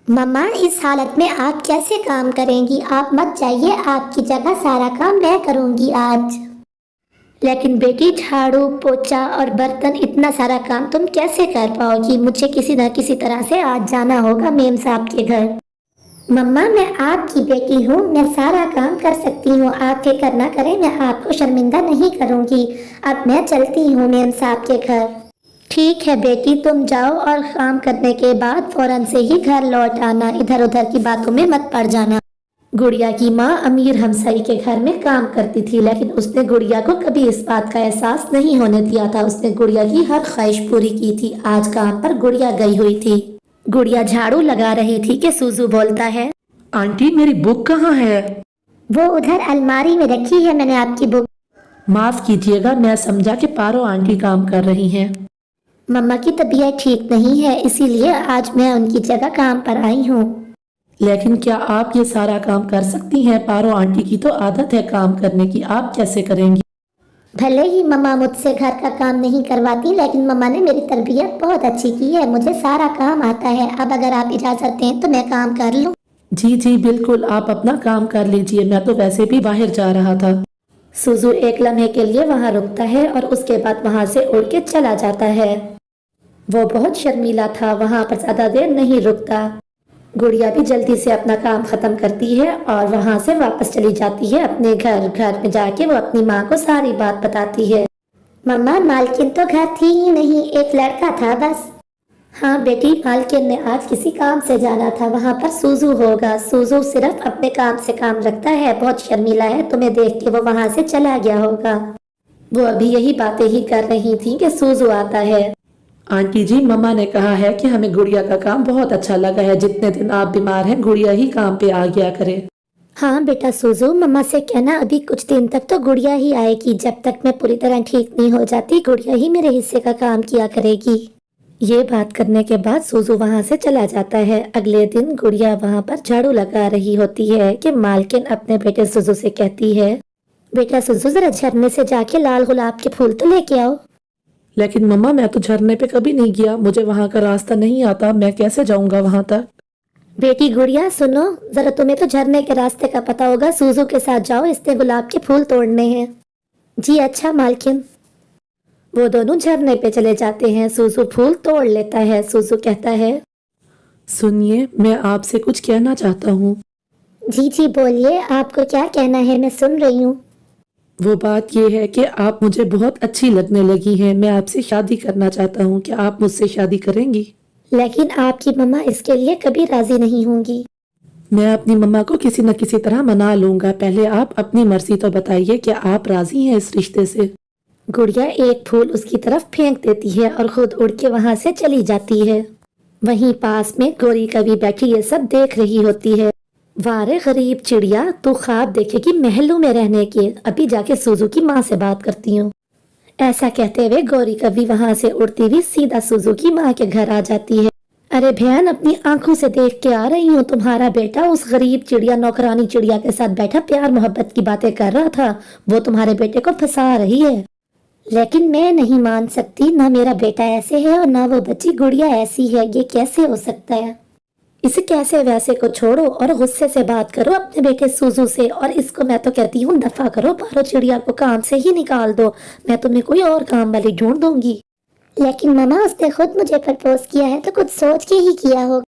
मम्मा, इस हालत में आप कैसे काम करेंगी? आप मत जाइए, आपकी जगह सारा काम मैं करूंगी आज। लेकिन बेटी, झाड़ू पोछा और बर्तन, इतना सारा काम तुम कैसे कर पाओगी? मुझे किसी न किसी तरह से आज जाना होगा मेम साहब के घर। मम्मा, मैं आपकी बेटी हूँ, मैं सारा काम कर सकती हूँ। आप फिक्र ना करें, मैं आपको शर्मिंदा नहीं करूँगी। अब मैं चलती हूँ मेम साहब के घर। ठीक है बेटी, तुम जाओ और काम करने के बाद फौरन से ही घर लौट आना। इधर उधर की बातों में मत पड़ जाना। गुड़िया की माँ अमीर हमसाई के घर में काम करती थी, लेकिन उसने गुड़िया को कभी इस बात का एहसास नहीं होने दिया था। उसने गुड़िया की हर ख्वाहिश पूरी की थी। आज काम पर गुड़िया गई हुई थी। गुड़िया झाड़ू लगा रही थी कि सूजू बोलता है, आंटी मेरी बुक कहाँ है? वो उधर अलमारी में रखी है, मैंने आपकी बुक। माफ कीजिएगा, मैं समझा कि पारो आंटी काम कर रही हैं। मम्मा की तबीयत ठीक नहीं है, इसीलिए आज मैं उनकी जगह काम पर आई हूँ। लेकिन क्या आप ये सारा काम कर सकती हैं? पारो आंटी की तो आदत है काम करने की, आप कैसे करेंगी? भले ही मम्मा मुझसे घर का काम नहीं करवाती, लेकिन मम्मा ने मेरी तरबियत बहुत अच्छी की है, मुझे सारा काम आता है। अब अगर आप इजाजत दें तो मैं काम कर लूं। जी जी बिल्कुल, आप अपना काम कर लीजिए, मैं तो वैसे भी बाहर जा रहा था। सुजू एक लम्हे के लिए वहाँ रुकता है और उसके बाद वहाँ से उड़ के चला जाता है। वो बहुत शर्मीला था, वहाँ पर ज्यादा देर नहीं रुकता। गुड़िया भी जल्दी से अपना काम खत्म करती है और वहाँ से वापस चली जाती है अपने घर। घर में जाके वो अपनी माँ को सारी बात बताती है। मम्मा, मालकिन तो घर थी ही नहीं, एक लड़का था बस। हाँ बेटी, मालकिन ने आज किसी काम से जाना था, वहाँ पर सूजू होगा। सूजू सिर्फ अपने काम से काम रखता है, बहुत शर्मीला है, तुम्हें देख के वो वहाँ से चला गया होगा। वो अभी यही बातें ही कर रही थी कि सूजू आता है। आंटी जी, मम्मा ने कहा है कि हमें गुड़िया का काम बहुत अच्छा लगा है। जितने दिन आप बीमार हैं गुड़िया ही काम पे आ गया करे। हाँ बेटा सूजू, मम्मा से कहना अभी कुछ दिन तक तो गुड़िया ही आएगी। जब तक मैं पूरी तरह ठीक नहीं हो जाती, गुड़िया ही मेरे हिस्से का काम किया करेगी। ये बात करने के बाद सूजू वहाँ से चला जाता है। अगले दिन गुड़िया वहाँ पर झाड़ू लगा रही होती है कि मालकिन अपने बेटे सूजू से कहती है, बेटा सूजू, जरा झरने से जाके लाल गुलाब के फूल तो लेके आओ। लेकिन मम्मा, मैं तो झरने पे कभी नहीं गया, मुझे वहाँ का रास्ता नहीं आता, मैं कैसे जाऊँगा वहाँ तक? बेटी गुड़िया सुनो, जरा तुम्हें तो झरने के रास्ते का पता होगा। सूजू के साथ जाओ, इसने गुलाब के फूल तोड़ने हैं। जी अच्छा मालकिन। वो दोनों झरने पे चले जाते हैं। सूजू फूल तोड़ लेता है। सूजू कहता है, सुनिए, मैं आपसे कुछ कहना चाहता हूँ। जी जी बोलिए, आपको क्या कहना है, मैं सुन रही हूँ। वो बात ये है कि आप मुझे बहुत अच्छी लगने लगी हैं, मैं आपसे शादी करना चाहता हूँ, क्या आप मुझसे शादी करेंगी? लेकिन आपकी मम्मा इसके लिए कभी राजी नहीं होंगी। मैं अपनी मम्मा को किसी न किसी तरह मना लूंगा, पहले आप अपनी मर्जी तो बताइए, क्या आप राजी हैं इस रिश्ते से? गुड़िया एक फूल उसकी तरफ फेंक देती है और खुद उड़ के वहाँ से चली जाती है। वहीं पास में गौरी कवि बैठी ये सब देख रही होती है। वारे गरीब चिड़िया, तू ख्वाब देखेगी महलों में रहने के, अभी जाके सूजू की माँ से बात करती हूँ। ऐसा कहते हुए गौरी कवि वहाँ से उड़ती हुई सीधा सूजू की माँ के घर आ जाती है। अरे बहन, अपनी आंखों से देख के आ रही हूँ, तुम्हारा बेटा उस गरीब चिड़िया, नौकरानी चिड़िया के साथ बैठा प्यार मोहब्बत की बातें कर रहा था। वो तुम्हारे बेटे को फंसा रही है। लेकिन मैं नहीं मान सकती, ना मेरा बेटा ऐसे है और ना वो बच्ची गुड़िया ऐसी है। ये कैसे हो सकता है? इसे कैसे वैसे को छोड़ो और गुस्से से बात करो अपने बेटे सूजू से, और इसको मैं तो कहती हूँ दफा करो, पारो चिड़िया को काम से ही निकाल दो। मैं तुम्हें कोई और काम वाली ढूंढ दूंगी। लेकिन मामा, उसने खुद मुझे प्रपोज किया है, तो कुछ सोच के ही किया होगा।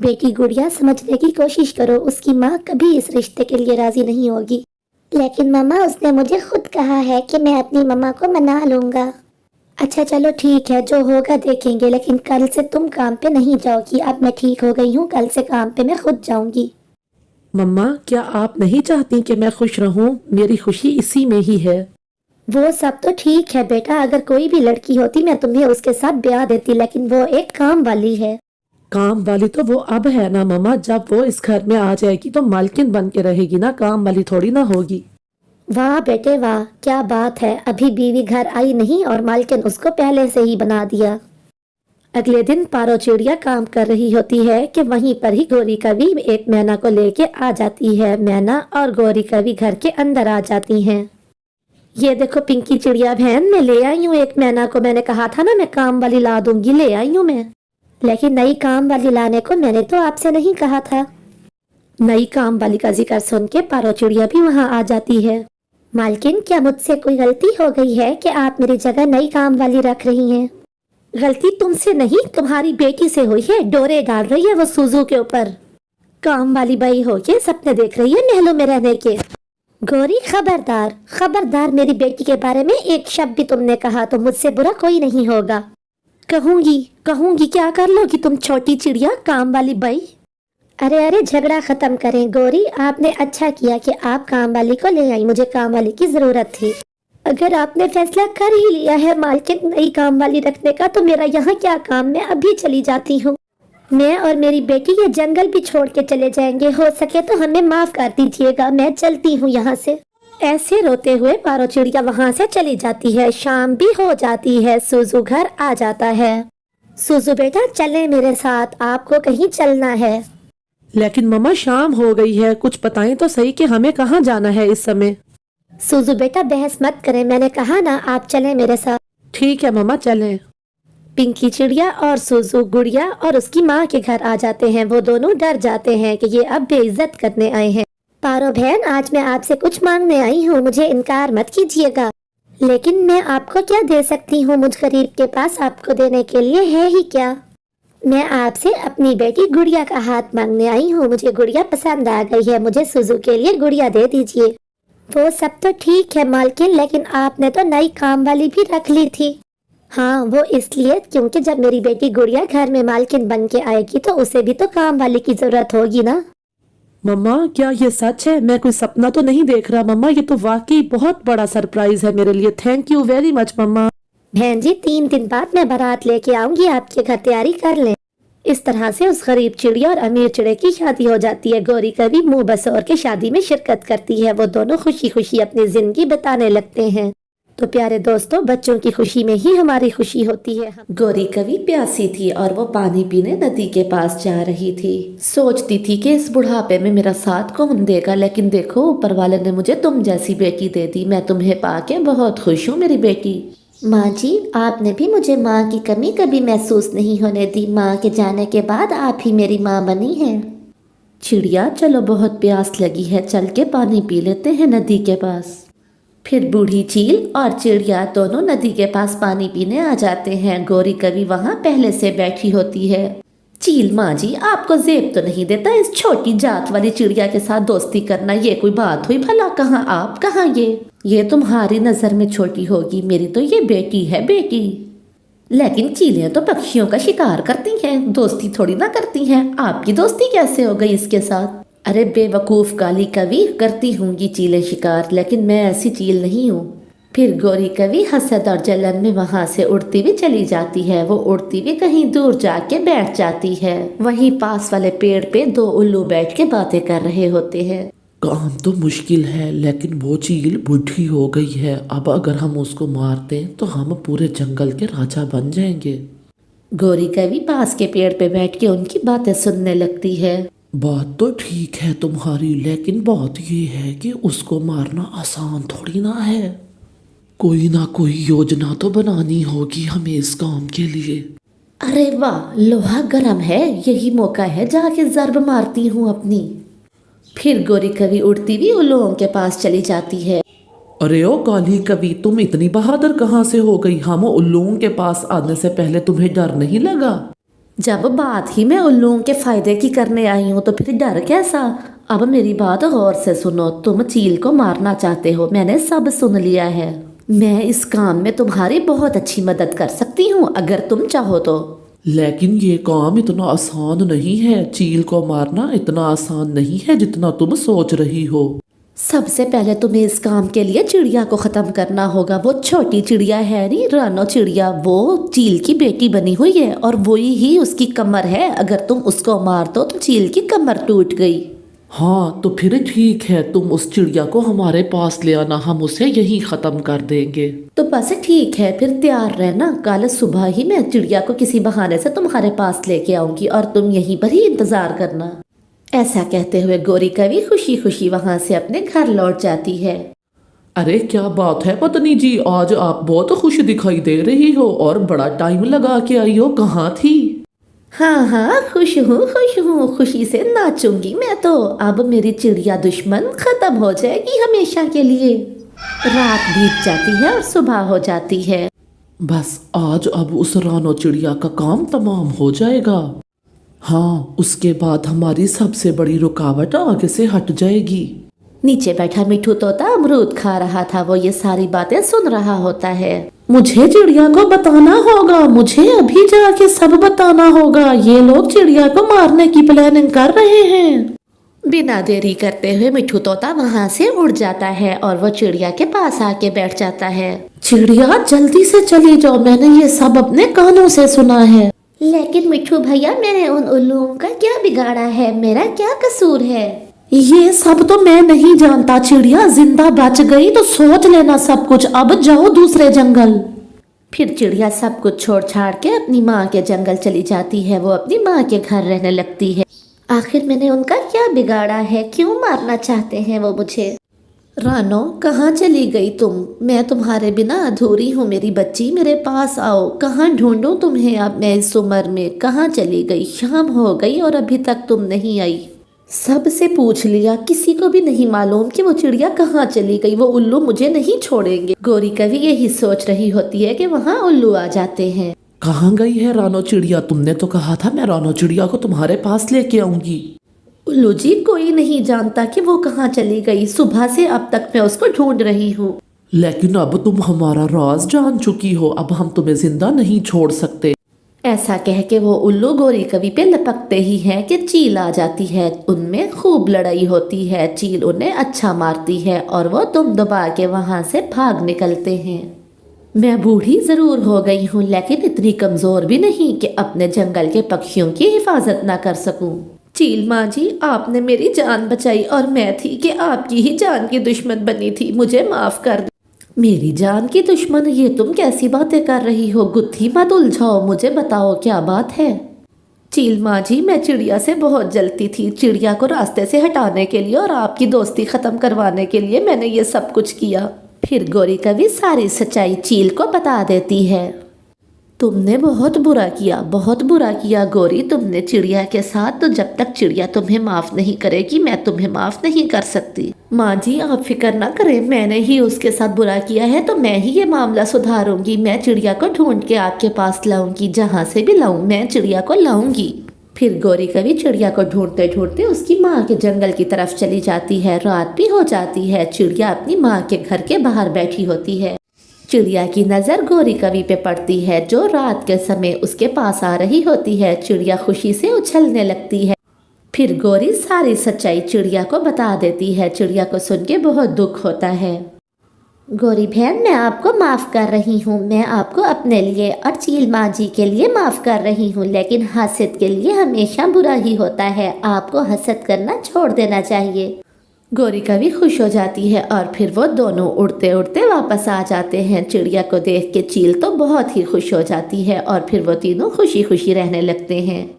बेटी गुड़िया, समझने की कोशिश करो, उसकी माँ कभी इस रिश्ते के लिए राजी नहीं होगी। लेकिन मामा, उसने मुझे खुद कहा है कि मैं अपनी मम्मा को मना लूंगा। अच्छा चलो ठीक है, जो होगा देखेंगे, लेकिन कल से तुम काम पे नहीं जाओगी। अब मैं ठीक हो गई हूँ, कल से काम पे मैं खुद जाऊंगी। मम्मा, क्या आप नहीं चाहती कि मैं खुश रहूं? मेरी खुशी इसी में ही है। वो सब तो ठीक है बेटा, अगर कोई भी लड़की होती मैं तुम्हें उसके साथ ब्याह देती, लेकिन वो एक काम वाली है। काम वाली तो वो अब है ना मम्मा, जब वो इस घर में आ जाएगी तो मालकिन बन के रहेगी ना, काम वाली थोड़ी ना होगी। वाह बेटे वाह, क्या बात है, अभी बीवी घर आई नहीं और मालकिन उसको पहले से ही बना दिया। अगले दिन पारो चिड़िया काम कर रही होती है कि वहीं पर ही गौरी कवि एक मैना को लेके आ जाती है। मैना और गौरी कवि घर के अंदर आ जाती हैं। ये देखो पिंकी चिड़िया बहन, मैं ले आई हूँ एक मैना को, मैंने कहा था ना मैं काम वाली ला दूंगी, ले आई हूँ मैं। लेकिन नई काम वाली लाने को मैंने तो आपसे नहीं कहा था। नई काम वाली का जिक्र सुन के पारो चिड़िया भी वहाँ आ जाती है। मालकिन, क्या मुझसे कोई गलती हो गई है कि आप मेरी जगह नई काम वाली रख रही हैं? गलती तुमसे नहीं, तुम्हारी बेटी से हुई है। डोरे डाल रही है वो सूजू के ऊपर। काम वाली बाई हो के सपने देख रही है महलों में रहने के। गौरी, खबरदार खबरदार, मेरी बेटी के बारे में एक शब्द भी तुमने कहा तो मुझसे बुरा कोई नहीं होगा। कहूंगी कहूंगी, क्या कर लोगी तुम छोटी चिड़िया काम वाली बाई? अरे अरे, झगड़ा खत्म करें। गौरी, आपने अच्छा किया कि आप काम वाली को ले आई, मुझे काम वाली की जरूरत थी। अगर आपने फैसला कर ही लिया है मालकिन नई काम वाली रखने का, तो मेरा यहाँ क्या काम, मैं अभी चली जाती हूँ। मैं और मेरी बेटी ये जंगल भी छोड़ के चले जाएंगे। हो सके तो हमें माफ कर दीजिएगा, मैं चलती हूँ यहाँ से। ऐसे रोते हुए पारो चिड़िया वहाँ से चली जाती है। शाम भी हो जाती है, सूजू घर आ जाता है। सूजू बेटा, चले मेरे साथ, आपको कहीं चलना है। लेकिन मम्मा शाम हो गई है, कुछ बताएं तो सही कि हमें कहाँ जाना है इस समय। सूजू बेटा, बहस मत करें, मैंने कहा ना आप चलें मेरे साथ। ठीक है मम्मा, चलें। पिंकी चिड़िया और सूजू गुड़िया और उसकी माँ के घर आ जाते हैं। वो दोनों डर जाते हैं कि ये अब बेइज्जत करने आए हैं। पारो बहन, आज मैं आपसे कुछ मांगने आई हूँ, मुझे इनकार मत कीजिएगा। लेकिन मैं आपको क्या दे सकती हूँ? मुझ गरीब के पास आपको देने के लिए है ही क्या? मैं आपसे अपनी बेटी गुड़िया का हाथ मांगने आई हूँ। मुझे गुड़िया पसंद आ गई है, मुझे सूजू के लिए गुड़िया दे दीजिए। वो सब तो ठीक है मालकिन, लेकिन आपने तो नई काम वाली भी रख ली थी। हाँ, वो इसलिए क्योंकि जब मेरी बेटी गुड़िया घर में मालकिन बन के आएगी तो उसे भी तो काम वाली की जरूरत होगी ना। मम्मा, क्या ये सच है? मैं कोई सपना तो नहीं देख रहा मम्मा, ये तो वाकई बहुत बड़ा सरप्राइज है मेरे लिए। थैंक यू वेरी मच मम्मा। बहन जी, 3 दिन बाद मैं बारात लेके आऊंगी आपके घर, तैयारी कर लें। इस तरह से उस गरीब चिड़िया और अमीर चिड़े की शादी हो जाती है। गौरी कभी मुंह बसौर के शादी में शिरकत करती है। वो दोनों खुशी खुशी अपनी जिंदगी बिताने लगते हैं। तो प्यारे दोस्तों, बच्चों की खुशी में ही हमारी खुशी होती है। गौरी कभी प्यासी थी और वो पानी पीने नदी के पास जा रही थी। सोचती थी कि इस बुढ़ापे में मेरा साथ कौन देगा, लेकिन देखो ऊपर वाले ने मुझे तुम जैसी बेटी दे दी। मैं तुम्हें पाके बहुत खुश हूँ मेरी बेटी। माँ जी, आपने भी मुझे माँ की कमी कभी महसूस नहीं होने दी। माँ के जाने के बाद आप ही मेरी माँ बनी हैं। चिड़िया, चलो बहुत प्यास लगी है, चल के पानी पी लेते हैं नदी के पास। फिर बूढ़ी चील और चिड़िया दोनों नदी के पास पानी पीने आ जाते हैं। गौरी कभी वहाँ पहले से बैठी होती है। चील, माँ जी आपको जेब तो नहीं देता इस छोटी जात वाली चिड़िया के साथ दोस्ती करना? ये कोई बात हुई भला? कहाँ आप, कहाँ ये तुम्हारी नजर में छोटी होगी, मेरी तो ये बेटी है बेटी। लेकिन चीलें तो पक्षियों का शिकार करती हैं, दोस्ती थोड़ी ना करती हैं। आपकी दोस्ती कैसे हो गई इसके साथ? अरे बेवकूफ काली कवि, करती होंगी चीलें शिकार, लेकिन मैं ऐसी चील नहीं हूँ। फिर गौरी कवि हसद और जलन में वहां से उड़ती हुई चली जाती है। वो उड़ती हुई कहीं दूर जाके बैठ जाती है। वहीं पास वाले पेड़ पे 2 उल्लू बैठ के बातें कर रहे होते हैं। काम तो मुश्किल है, लेकिन वो चील बुढ़ी हो गई है। अब अगर हम उसको मार दें तो हम पूरे जंगल के राजा बन जाएंगे। गौरी कवि पास के पेड़ पे बैठ के उनकी बातें सुनने लगती है। बात तो ठीक है तुम्हारी, लेकिन बात ये है कि उसको मारना आसान थोड़ी ना है। कोई ना कोई योजना तो बनानी होगी हमें इस काम के लिए। अरे वाह, लोहा गर्म है, यही मौका है, जाके ज़र्ब मारती हूँ अपनी। फिर गौरी कवि उड़ती हुई उल्लुओं के पास चली जाती है। अरे ओ काली कवि, तुम इतनी बहादुर कहाँ से हो गई? हम उल्लुओं के पास आने से पहले तुम्हें डर नहीं लगा? जब बात ही मैं उल्लुओं के फायदे की करने आई हूँ तो फिर डर कैसा? अब मेरी बात गौर से सुनो। तुम चील को मारना चाहते हो, मैंने सब सुन लिया है। मैं इस काम में तुम्हारी बहुत अच्छी मदद कर सकती हूँ अगर तुम चाहो तो। लेकिन ये काम इतना आसान नहीं है। चील को मारना इतना आसान नहीं है जितना तुम सोच रही हो। सबसे पहले तुम्हें इस काम के लिए चिड़िया को खत्म करना होगा। वो छोटी चिड़िया है नहीं, रानो चिड़िया, वो चील की बेटी बनी हुई है और वही ही उसकी कमर है। अगर तुम उसको मार दो तो चील की कमर टूट गई। हाँ तो फिर ठीक है, तुम उस चिड़िया को हमारे पास ले आना, हम उसे यहीं खत्म कर देंगे। तो बस ठीक है, फिर तैयार रहना। कल सुबह ही मैं चिड़िया को किसी बहाने से तुम्हारे पास लेके आऊंगी और तुम यहीं पर ही इंतजार करना। ऐसा कहते हुए गौरी कवि खुशी खुशी वहां से अपने घर लौट जाती है। अरे क्या बात है पत्नी जी, आज आप बहुत खुश दिखाई दे रही हो और बड़ा टाइम लगा के आई हो, कहाँ थी? हाँ हाँ, खुश हूँ, खुशी से नाचूंगी मैं तो। अब मेरी चिड़िया दुश्मन खत्म हो जाएगी हमेशा के लिए। रात बीत जाती है और सुबह हो जाती है। बस आज अब उस रानो चिड़िया का काम तमाम हो जाएगा। हाँ, उसके बाद हमारी सबसे बड़ी रुकावट आगे से हट जाएगी। नीचे बैठा मिठू तोता अमरूद खा रहा था। वो ये सारी बातें सुन रहा होता है। मुझे चिड़िया को बताना होगा, मुझे अभी जाके सब बताना होगा। ये लोग चिड़िया को मारने की प्लानिंग कर रहे हैं। बिना देरी करते हुए मिठू तोता वहाँ से उड़ जाता है और वो चिड़िया के पास आके बैठ जाता है। चिड़िया जल्दी से चली जाओ, मैंने ये सब अपने कानों से सुना है। लेकिन मिठू भैया, मैंने उन उल्लुओं का क्या बिगाड़ा है? मेरा क्या कसूर है? ये सब तो मैं नहीं जानता। चिड़िया जिंदा बच गई तो सोच लेना सब कुछ। अब जाओ दूसरे जंगल। फिर चिड़िया सब कुछ छोड़ छाड़ के अपनी माँ के जंगल चली जाती है। वो अपनी माँ के घर रहने लगती है। आखिर मैंने उनका क्या बिगाड़ा है? क्यों मारना चाहते हैं वो मुझे? रानो, कहाँ चली गई तुम? मैं तुम्हारे बिना अधूरी हूँ मेरी बच्ची, मेरे पास आओ। कहाँ ढूंढूं तुम्हें अब मैं इस उम्र में? कहाँ चली गई? शाम हो गई और अभी तक तुम नहीं आई। सबसे पूछ लिया, किसी को भी नहीं मालूम कि वो चिड़िया कहाँ चली गई। वो उल्लू मुझे नहीं छोड़ेंगे। गौरी कवि यही सोच रही होती है कि वहाँ उल्लू आ जाते हैं। कहाँ गई है रानो चिड़िया? तुमने तो कहा था मैं रानो चिड़िया को तुम्हारे पास लेके आऊंगी। उल्लू जी, कोई नहीं जानता कि वो कहाँ चली गई। सुबह से अब तक मैं उसको ढूंढ रही हूँ। लेकिन अब तुम हमारा राज जान चुकी हो, अब हम तुम्हें जिंदा नहीं छोड़ सकते। ऐसा कह के वो उल्लू गौरी कवि पे लपकते ही है कि चील आ जाती है। उनमें खूब लड़ाई होती है। चील उन्हें अच्छा मारती है और वो दुम दबा के वहां से भाग निकलते हैं। मैं बूढ़ी जरूर हो गई हूँ, लेकिन इतनी कमजोर भी नहीं कि अपने जंगल के पक्षियों की हिफाजत ना कर सकूं। चील माँ जी, आपने मेरी जान बचाई और मैं थी कि आपकी ही जान की दुश्मन बनी थी। मुझे माफ कर दो। मेरी जान की दुश्मन? ये तुम कैसी बातें कर रही हो? गुत्थी मत उलझाओ, मुझे बताओ क्या बात है। चील माँ जी, मैं चिड़िया से बहुत जलती थी। चिड़िया को रास्ते से हटाने के लिए और आपकी दोस्ती खत्म करवाने के लिए मैंने ये सब कुछ किया। फिर गौरी कवि सारी सच्चाई चील को बता देती है। तुमने बहुत बुरा किया गौरी, तुमने चिड़िया के साथ। तो जब तक चिड़िया तुम्हें माफ नहीं करेगी मैं तुम्हें माफ नहीं कर सकती। माँ जी, आप फिक्र ना करें, मैंने ही उसके साथ बुरा किया है तो मैं ही ये मामला सुधारूंगी। मैं चिड़िया को ढूंढ के आपके पास लाऊंगी। जहाँ से भी लाऊं मैं चिड़िया को लाऊंगी। फिर गौरी कवि चिड़िया को ढूंढते ढूंढते उसकी माँ के जंगल की तरफ चली जाती है। रात भी हो जाती है। चिड़िया अपनी माँ के घर के बाहर बैठी होती है। चिड़िया की नज़र गौरी कवि पे पड़ती है, जो रात के समय उसके पास आ रही होती है। चिड़िया खुशी से उछलने लगती है। फिर गौरी सारी सच्चाई चिड़िया को बता देती है। चिड़िया को सुन के बहुत दुख होता है। गौरी बहन, मैं आपको माफ़ कर रही हूँ। मैं आपको अपने लिए और चील माँ जी के लिए माफ़ कर रही हूँ, लेकिन हसद के लिए हमेशा बुरा ही होता है। आपको हसद करना छोड़ देना चाहिए। गौरी कवि खुश हो जाती है और फिर वो दोनों उड़ते उड़ते वापस आ जाते हैं। चिड़िया को देख के चील तो बहुत ही खुश हो जाती है और फिर वो तीनों खुशी खुशी रहने लगते हैं।